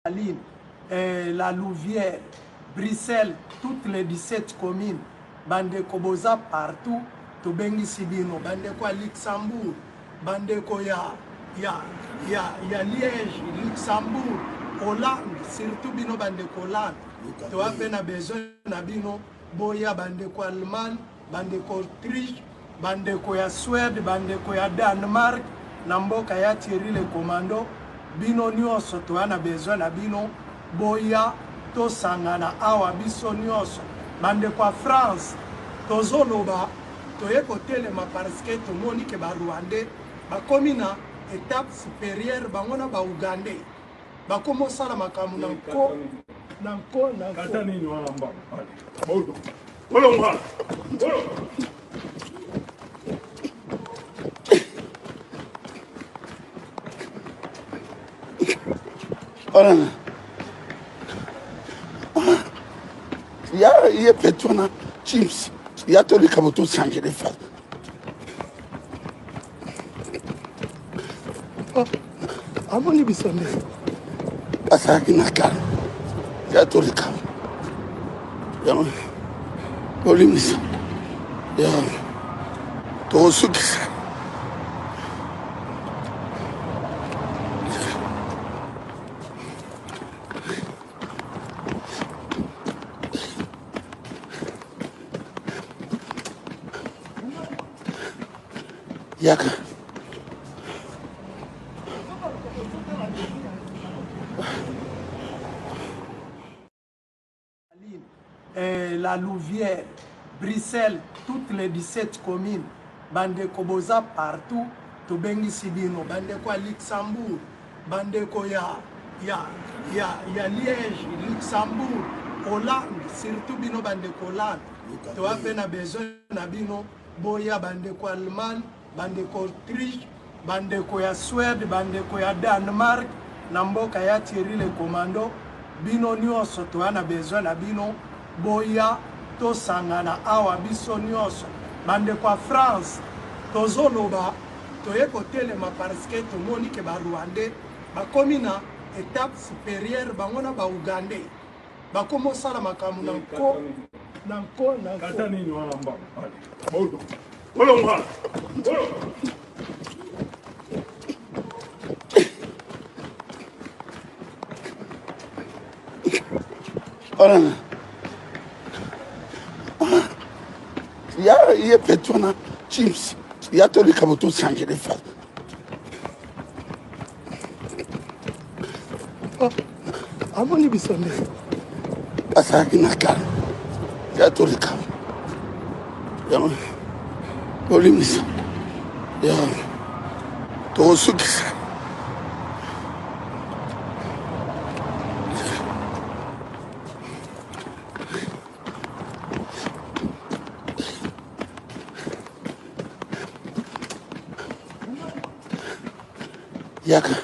Saline, la Louvière, Bruxelles, toutes les 17 communes, bandeko boza partout, tobengisi bino, bandeko à Luxembourg, bandeko ya Liège, Luxembourg, Hollande, surtout bino bandeko Hollande, to ape na besoin na bino, boya bandeko Allemagne, bandeko Autriche, bandeko ya Suède, bandeko ya Danemark, na mboka ya Thierry le Commando, bino nyonso toana besoin na bino boya tosangana awa biso nyonso bandeko ya France tozoloba toye kotelema parce que tomoni ke barwandais bakomi na étape supérieure bango na baugandais bakomosala makambo na nko Orang ya petona chips ya toli kaboto sanje de fa amoni bisonde asaki nakal ya toli kam ya olimis ya to sukisa Yaka. La Louvière, Bruxelles, toutes les 17 communes, bandeko boza partout, tobengisi bino, bandeko à Luxembourg, bandeko ya Liège, Luxembourg, Hollande, surtout bino bandeko Hollande, to ape na besoin na bino, boya bandeko Allemagne, bandeko Autriche, bandeko ya Suède, bandeko ya Danemark, na mboka ya Thierry le Commando, bino nyonso toana besoin na bino boya tosangana awa biso nyonso bandeko ya France tozoloba toye kotelema parce que tomoni ke barwandais bakomi na étape supérieure bango na baugandais bakomosala makambo na nko Orang ya petona chips ya toli kaboto sanje de fa amoni bisonde asaki nakal ya toli kam ya olimis ya to sukisa Yaka.